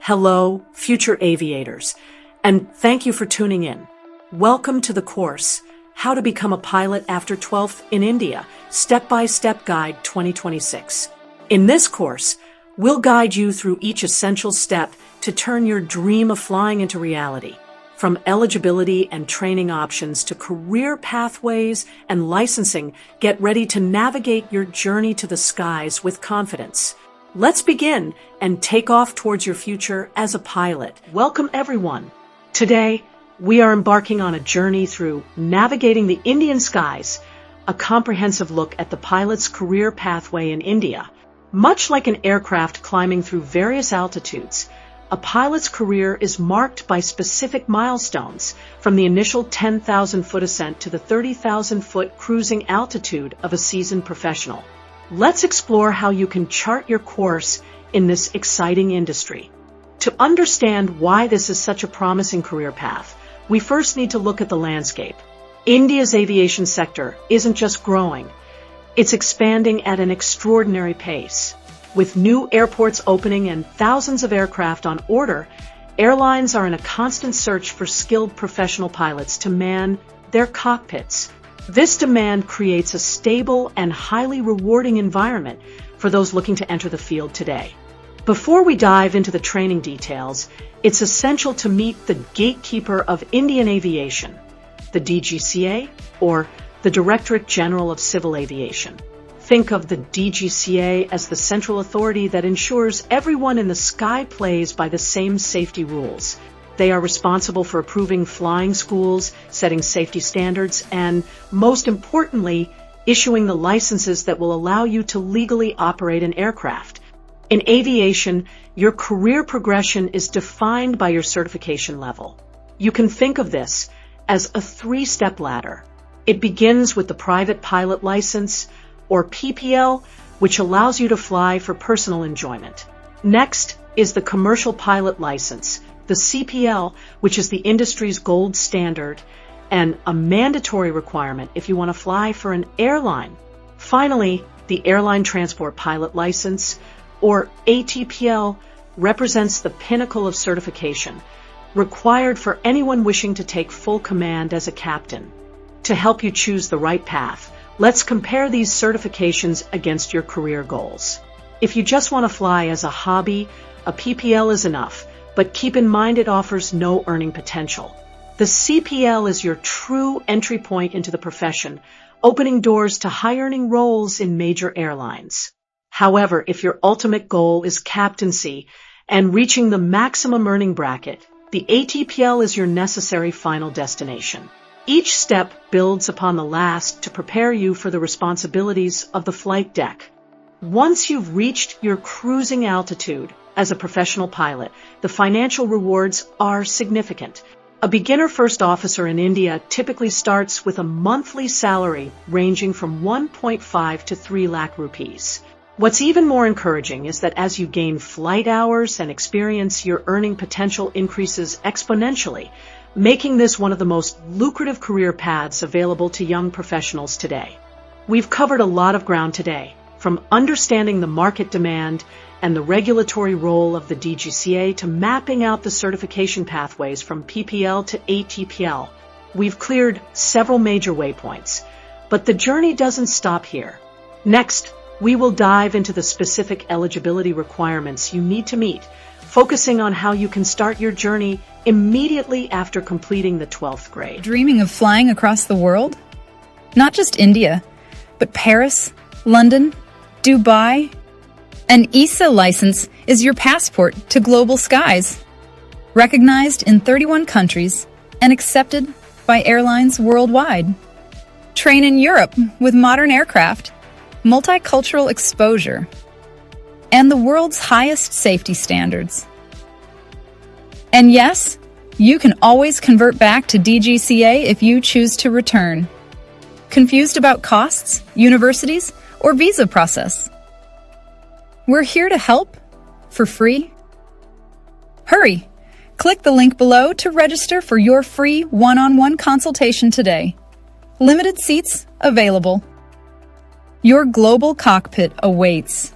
Hello, future aviators, and thank you for tuning in. Welcome to the course, How to Become a Pilot After 12th in India, Step-by-Step Guide 2026. In this course, we'll guide you through each essential step to turn your dream of flying into reality. From eligibility and training options to career pathways and licensing, get ready to navigate your journey to the skies with confidence. Let's begin and take off towards your future as a pilot. Welcome, everyone. Today, we are embarking on a journey through navigating the Indian skies, a comprehensive look at the pilot's career pathway in India. Much like an aircraft climbing through various altitudes, a pilot's career is marked by specific milestones, from the initial 10,000-foot ascent to the 30,000-foot cruising altitude of a seasoned professional. Let's explore how you can chart your course in this exciting industry. To understand why this is such a promising career path, we first need to look at the landscape. India's aviation sector isn't just growing, it's expanding at an extraordinary pace. With new airports opening and thousands of aircraft on order, airlines are in a constant search for skilled professional pilots to man their cockpits. This demand creates a stable and highly rewarding environment for those looking to enter the field today. Before we dive into the training details, it's essential to meet the gatekeeper of Indian aviation, the DGCA, or the Directorate General of Civil Aviation. Think of the DGCA as the central authority that ensures everyone in the sky plays by the same safety rules. They are responsible for approving flying schools, setting safety standards, and, most importantly, issuing the licenses that will allow you to legally operate an aircraft. In aviation, your career progression is defined by your certification level. You can think of this as a three-step ladder. It begins with the private pilot license, or PPL, which allows you to fly for personal enjoyment. Next is the commercial pilot license, the CPL, which is the industry's gold standard and a mandatory requirement if you want to fly for an airline. Finally, the airline transport pilot license, or ATPL, represents the pinnacle of certification, required for anyone wishing to take full command as a captain. To help you choose the right path, let's compare these certifications against your career goals. If you just want to fly as a hobby, a PPL is enough, but keep in mind it offers no earning potential. The CPL is your true entry point into the profession, opening doors to high-earning roles in major airlines. However, if your ultimate goal is captaincy and reaching the maximum earning bracket, the ATPL is your necessary final destination. Each step builds upon the last to prepare you for the responsibilities of the flight deck. Once you've reached your cruising altitude as a professional pilot, the financial rewards are significant. A beginner first officer in India typically starts with a monthly salary ranging from 1.5 to 3 lakh rupees. What's even more encouraging is that as you gain flight hours and experience, your earning potential increases exponentially, making this one of the most lucrative career paths available to young professionals today. We've covered a lot of ground today, from understanding the market demand and the regulatory role of the DGCA to mapping out the certification pathways from PPL to ATPL. We've cleared several major waypoints, but the journey doesn't stop here. Next, we will dive into the specific eligibility requirements you need to meet, focusing on how you can start your journey immediately after completing the 12th grade. Dreaming of flying across the world? Not just India, but Paris, London, Dubai. An EASA license is your passport to global skies. Recognized in 31 countries and accepted by airlines worldwide. Train in Europe with modern aircraft, multicultural exposure, and the world's highest safety standards. And yes, you can always convert back to DGCA if you choose to return. Confused about costs, universities, or visa process? We're here to help for free. Hurry! Click the link below to register for your free one-on-one consultation today. Limited seats available. Your global cockpit awaits.